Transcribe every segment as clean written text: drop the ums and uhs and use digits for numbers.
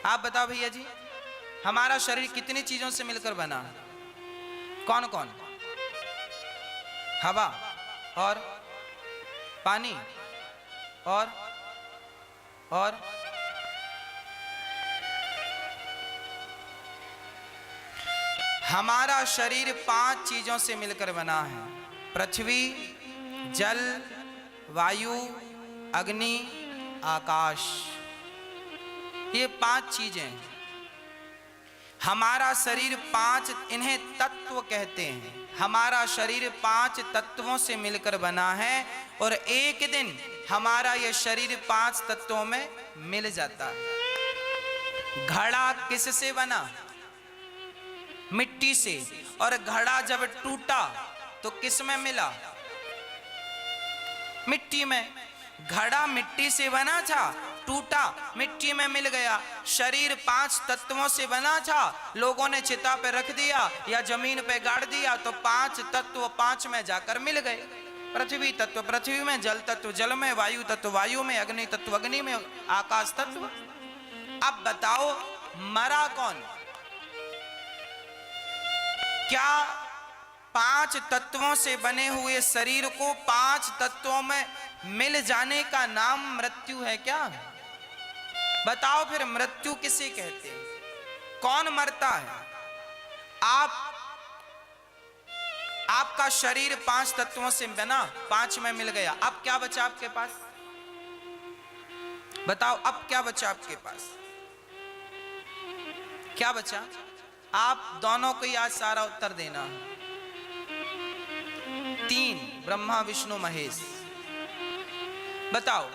आप बताओ भैया जी, हमारा शरीर कितनी चीजों से मिलकर बना है? कौन कौन? हवा और पानी और हमारा शरीर 5 चीजों से मिलकर बना है। पृथ्वी, जल, वायु, अग्नि, आकाश। ये 5 चीजें। हमारा शरीर 5, इन्हें तत्व कहते हैं। हमारा शरीर 5 तत्वों से मिलकर बना है और एक दिन हमारा यह शरीर 5 तत्वों में मिल जाता है। घड़ा किससे बना? मिट्टी से। और घड़ा जब टूटा तो किस में मिला? मिट्टी में। घड़ा मिट्टी से बना था, टूटा, मिट्टी में मिल गया। शरीर 5 तत्वों से बना था, लोगों ने चिता पे रख दिया या जमीन पे गाड़ दिया तो 5 तत्व 5 में जाकर मिल गए। पृथ्वी तत्व पृथ्वी में, जल तत्व जल में, वायु तत्व वायु में, अग्नि तत्व अग्नि में, आकाश तत्व। अब बताओ मरा कौन? क्या 5 तत्वों से बने हुए शरीर को 5 तत्वों में मिल जाने का नाम मृत्यु है क्या? बताओ फिर मृत्यु किसे कहते हैं? कौन मरता है? आपका शरीर 5 तत्वों से बना, 5 में मिल गया। अब क्या बचा आपके पास? बताओ अब क्या बचा आपके पास? क्या बचा? आप दोनों को आज सारा उत्तर देना। 3, ब्रह्मा विष्णु महेश। बताओ,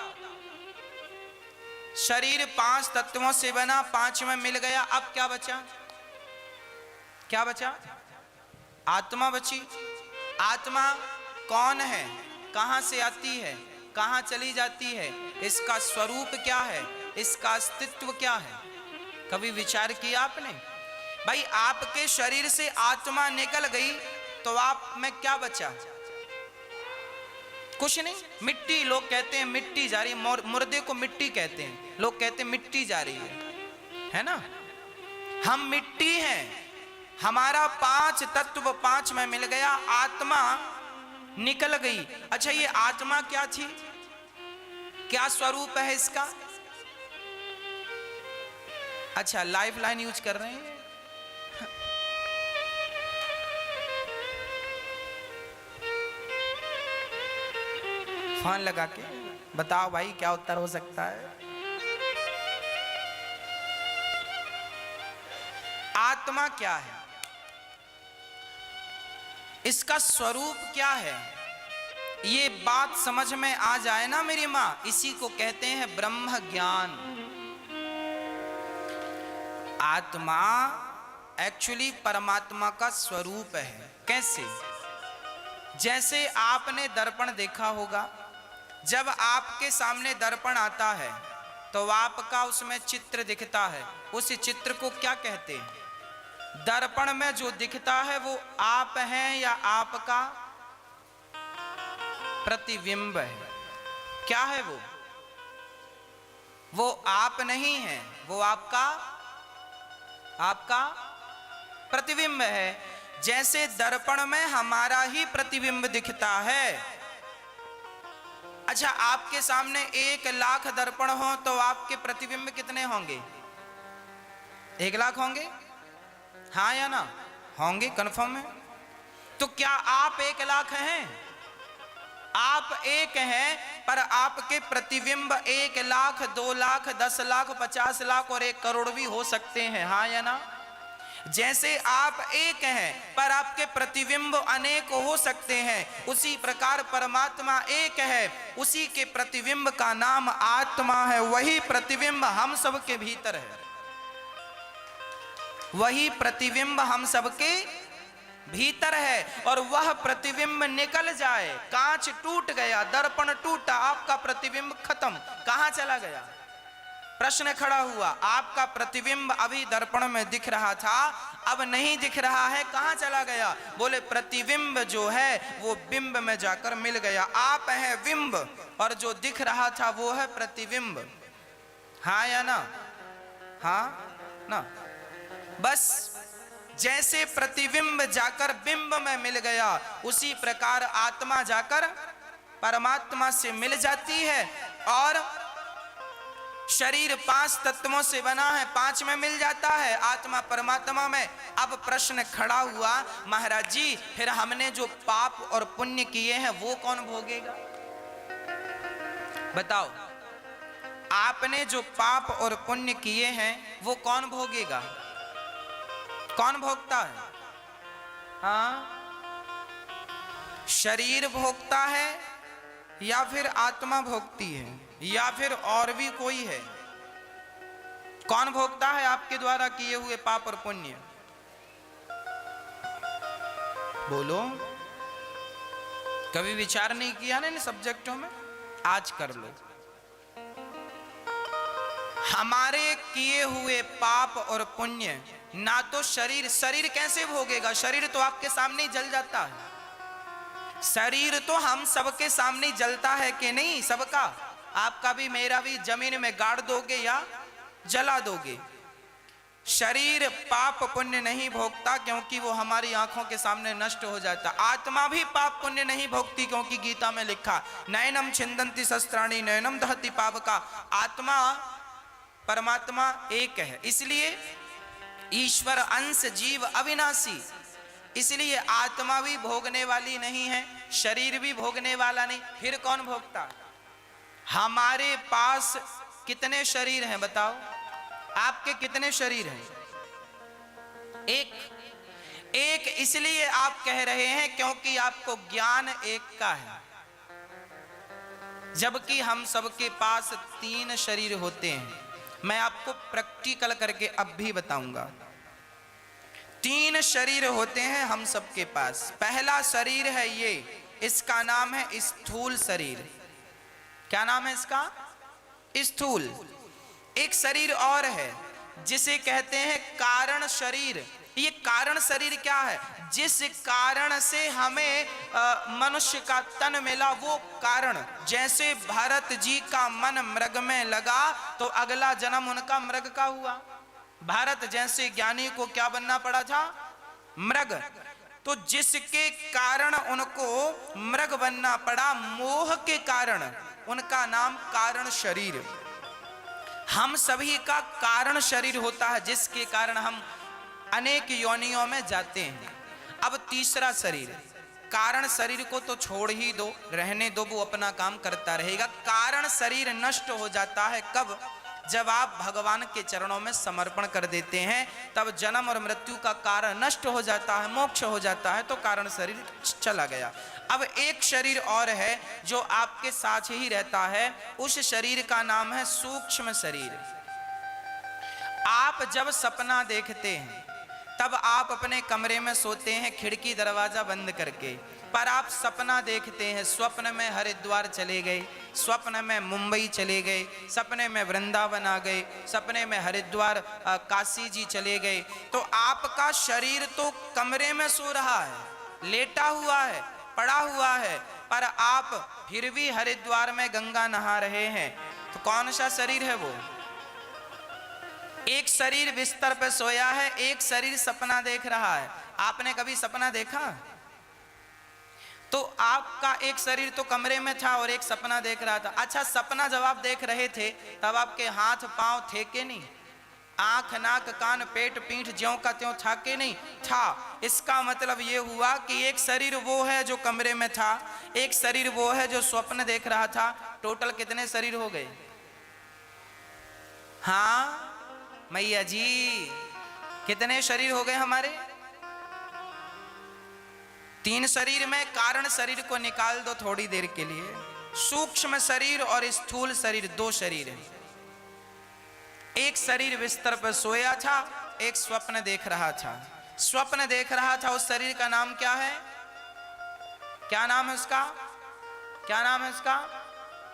शरीर 5 तत्वों से बना, 5 में मिल गया। अब क्या बचा? क्या बचा? आत्मा बची। आत्मा कौन है? कहां से आती है? कहां चली जाती है? इसका स्वरूप क्या है? इसका अस्तित्व क्या है? कभी विचार किया आपने? भाई आपके शरीर से आत्मा निकल गई तो आप में क्या बचा? कुछ नहीं। मिट्टी। लोग कहते हैं मिट्टी जा रही है, मुर्दे को मिट्टी कहते हैं। लोग कहते हैं मिट्टी जा रही है ना? हम मिट्टी हैं। हमारा 5 तत्व 5 में मिल गया, आत्मा निकल गई। अच्छा, ये आत्मा क्या थी? क्या स्वरूप है इसका? अच्छा, लाइफ लाइन यूज कर रहे हैं। फोन लगा के बताओ भाई क्या उत्तर हो सकता है? आत्मा क्या है? इसका स्वरूप क्या है? ये बात समझ में आ जाए ना मेरी मां, इसी को कहते हैं ब्रह्म ज्ञान। आत्मा एक्चुअली परमात्मा का स्वरूप है। कैसे? जैसे आपने दर्पण देखा होगा, जब आपके सामने दर्पण आता है तो आपका उसमें चित्र दिखता है। उस चित्र को क्या कहते हैं? दर्पण में जो दिखता है वो आप हैं या आपका प्रतिबिंब है? क्या है वो? वो आप नहीं है, वो आपका प्रतिबिंब है। जैसे दर्पण में हमारा ही प्रतिबिंब दिखता है। अच्छा, आपके सामने 1,00,000 दर्पण हो तो आपके प्रतिबिंब कितने होंगे? 1,00,000 होंगे? हाँ या ना? होंगे, कंफर्म है? तो क्या आप 1,00,000 हैं? आप एक हैं, पर आपके प्रतिबिंब 1,00,000, 2,00,000, 10,00,000, 50,00,000 और 1 करोड़ भी हो सकते हैं। हाँ या ना? जैसे आप एक हैं पर आपके प्रतिबिंब अनेक हो सकते हैं, उसी प्रकार परमात्मा एक है, उसी के प्रतिबिंब का नाम आत्मा है। वही प्रतिबिंब हम सबके भीतर है। वही प्रतिबिंब हम सबके भीतर है। और वह प्रतिबिंब निकल जाए, कांच टूट गया, दर्पण टूटा, आपका प्रतिबिंब खत्म, कहां चला गया? प्रश्न खड़ा हुआ। आपका प्रतिबिंब अभी दर्पण में दिख रहा था, अब नहीं दिख रहा है, कहां चला गया? बोले प्रतिबिंब जो है वो बिंब में जाकर मिल गया। आप है बिंब और जो दिख रहा था वो है प्रतिबिंब। हाँ या ना? हाँ ना। बस जैसे प्रतिबिंब जाकर बिंब में मिल गया, उसी प्रकार आत्मा जाकर परमात्मा से मिल जाती है। और शरीर 5 तत्वों से बना है, 5 में मिल जाता है, आत्मा परमात्मा में। अब प्रश्न खड़ा हुआ, महाराज जी फिर हमने जो पाप और पुण्य किए हैं वो कौन भोगेगा? बताओ, आपने जो पाप और पुण्य किए हैं वो कौन भोगेगा? कौन भोगता है? हाँ, शरीर भोगता है या फिर आत्मा भोगती है या फिर और भी कोई है? कौन भोगता है आपके द्वारा किए हुए पाप और पुण्य? बोलो। कभी विचार नहीं किया ना इन सब्जेक्टों में? आज कर लो। हमारे किए हुए पाप और पुण्य ना तो शरीर कैसे भोगेगा? शरीर तो आपके सामने ही जल जाता है। शरीर तो हम सबके सामने जलता है कि नहीं? सबका, आपका भी मेरा भी। जमीन में गाड़ दोगे या जला दोगे। शरीर पाप पुण्य नहीं भोगता क्योंकि वो हमारी आंखों के सामने नष्ट हो जाता। आत्मा भी पाप पुण्य नहीं भोगती क्योंकि गीता में लिखा, नयनम छिंदन्ति शस्त्राणि नयनम दहति पावका। आत्मा परमात्मा एक है, इसलिए ईश्वर अंश जीव अविनाशी, इसलिए आत्मा भी भोगने वाली नहीं है, शरीर भी भोगने वाला नहीं। फिर कौन भोगता? हमारे पास कितने शरीर हैं बताओ? आपके कितने शरीर हैं? एक इसलिए आप कह रहे हैं क्योंकि आपको ज्ञान एक का है, जबकि हम सबके पास 3 शरीर होते हैं। मैं आपको प्रैक्टिकल करके अब भी बताऊंगा। 3 शरीर होते हैं हम सबके पास। पहला शरीर है ये, इसका नाम है स्थूल शरीर। क्या नाम है इसका? स्थूल। एक शरीर और है जिसे कहते हैं कारण शरीर। ये कारण शरीर क्या है? जिस कारण से हमें मनुष्य का तन मिला, वो कारण। जैसे भरत जी का मन मृग में लगा तो अगला जन्म उनका मृग का हुआ। भारत जैसे ज्ञानी को क्या बनना पड़ा था? मृग। तो जिसके कारण उनको मृग बनना पड़ा, मोह के कारण, उनका नाम कारण शरीर। हम सभी का कारण शरीर होता है जिसके कारण हम अनेक योनियों में जाते हैं। अब तीसरा शरीर, कारण शरीर को तो छोड़ ही दो, रहने दो, वो अपना काम करता रहेगा। कारण शरीर नष्ट हो जाता है कब? जब आप भगवान के चरणों में समर्पण कर देते हैं, तब जन्म और मृत्यु का कारण नष्ट हो जाता है, मोक्ष हो जाता है, तो कारण शरीर चला गया। अब एक शरीर और है जो आपके साथ ही रहता है, उस शरीर का नाम है सूक्ष्म शरीर। आप जब सपना देखते हैं तब आप अपने कमरे में सोते हैं खिड़की दरवाजा बंद करके, पर आप सपना देखते हैं, स्वप्न में हरिद्वार चले गए, स्वप्न में मुंबई चले गए, सपने में वृंदावन आ गए, सपने में हरिद्वार काशी जी चले गए। तो आपका शरीर तो कमरे में सो रहा है, लेटा हुआ है, पड़ा हुआ है, पर आप फिर भी हरिद्वार में गंगा नहा रहे हैं। तो कौन सा शरीर है वो? एक शरीर बिस्तर पे सोया है, एक शरीर सपना देख रहा है। आपने कभी सपना देखा? तो आपका एक शरीर तो कमरे में था और एक सपना देख रहा था। अच्छा, सपना जब आप देख रहे थे तब आपके हाथ पांव थे कि नहीं? आंख नाक कान पेट पीठ ज्यों का त्यों था कि नहीं? था। इसका मतलब ये हुआ कि एक शरीर वो है जो कमरे में था, एक शरीर वो है जो स्वप्न देख रहा था। टोटल कितने शरीर हो गए? हाँ मैया जी, कितने शरीर हो गए हमारे? 3 शरीर में कारण शरीर को निकाल दो थोड़ी देर के लिए। सूक्ष्म शरीर और स्थूल शरीर 2 शरीर हैं। एक शरीर बिस्तर पर सोया था, एक स्वप्न देख रहा था। स्वप्न देख रहा था, उस शरीर का नाम क्या है? क्या नाम है उसका? क्या नाम है उसका?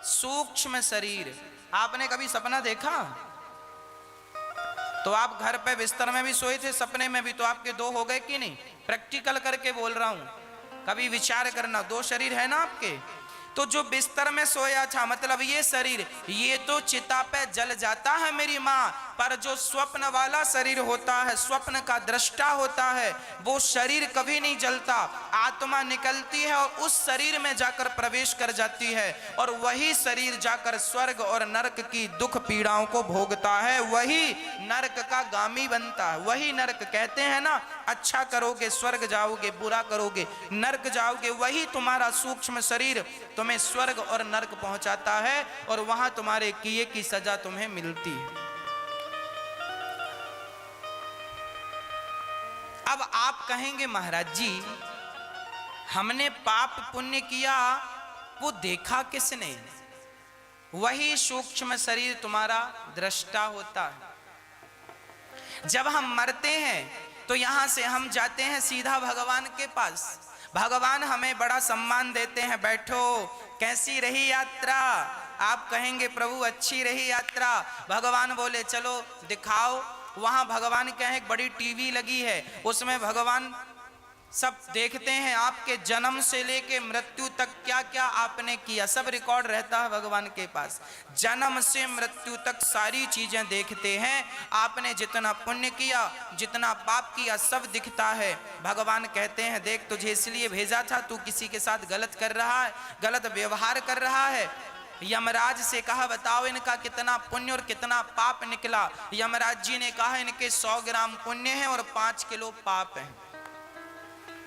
सूक्ष्म शरीर। आपने कभी सपना देखा? तो आप घर पे बिस्तर में भी सोए थे, सपने में भी, तो आपके 2 हो गए कि नहीं? प्रैक्टिकल करके बोल रहा हूं, कभी विचार करना। 2 शरीर है ना आपके। तो जो बिस्तर में सोया था, मतलब ये शरीर, ये तो चिता पे जल जाता है मेरी माँ, पर जो स्वप्न वाला शरीर होता है, स्वप्न का दृष्टा होता है, वो शरीर कभी नहीं जलता। आत्मा निकलती है और उस शरीर में जाकर प्रवेश कर जाती है और वही शरीर जाकर स्वर्ग और नरक की दुख पीड़ाओं को भोगता है, वही नरक का गामी बनता है। वही नरक, कहते हैं ना, अच्छा करोगे स्वर्ग जाओगे, बुरा करोगे नरक जाओगे। वही तुम्हारा सूक्ष्म शरीर तुम्हें स्वर्ग और नरक पहुंचाता है और वहां तुम्हारे किए की सजा तुम्हें मिलती है। अब आप कहेंगे महाराज जी, हमने पाप पुण्य किया, वो देखा किसने? वही सूक्ष्म शरीर तुम्हारा दृष्टा होता है। जब हम मरते हैं तो यहां से हम जाते हैं सीधा भगवान के पास। भगवान हमें बड़ा सम्मान देते हैं, बैठो, कैसी रही यात्रा? आप कहेंगे प्रभु अच्छी रही यात्रा। भगवान बोले चलो दिखाओ। वहां भगवान क्या है, एक बड़ी टीवी लगी है, उसमें भगवान सब देखते हैं, आपके जन्म से लेके मृत्यु तक क्या क्या आपने किया, सब रिकॉर्ड रहता है भगवान के पास। जन्म से मृत्यु तक सारी चीजें देखते हैं। आपने जितना पुण्य किया, जितना पाप किया, सब दिखता है। भगवान कहते हैं देख, तुझे इसलिए भेजा था, तू किसी के साथ गलत कर रहा है, गलत व्यवहार कर रहा है। यमराज से कहा बताओ इनका कितना पुण्य और कितना पाप निकला। यमराज जी ने कहा इनके 100 ग्राम पुण्य है और 5 किलो पाप है।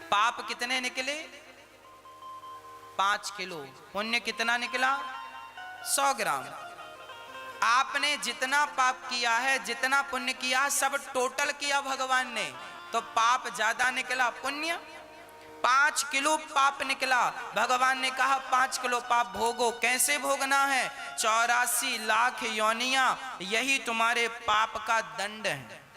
पाप कितने निकले? 5 किलो। पुण्य कितना निकला? 100 ग्राम। आपने जितना पाप किया है, जितना पुण्य किया, सब टोटल किया भगवान ने, तो पाप ज्यादा निकला, पुण्य 5 किलो पाप निकला। भगवान ने कहा 5 किलो पाप भोगो। कैसे भोगना है? 84 लाख योनियां, यही तुम्हारे पाप का दंड है।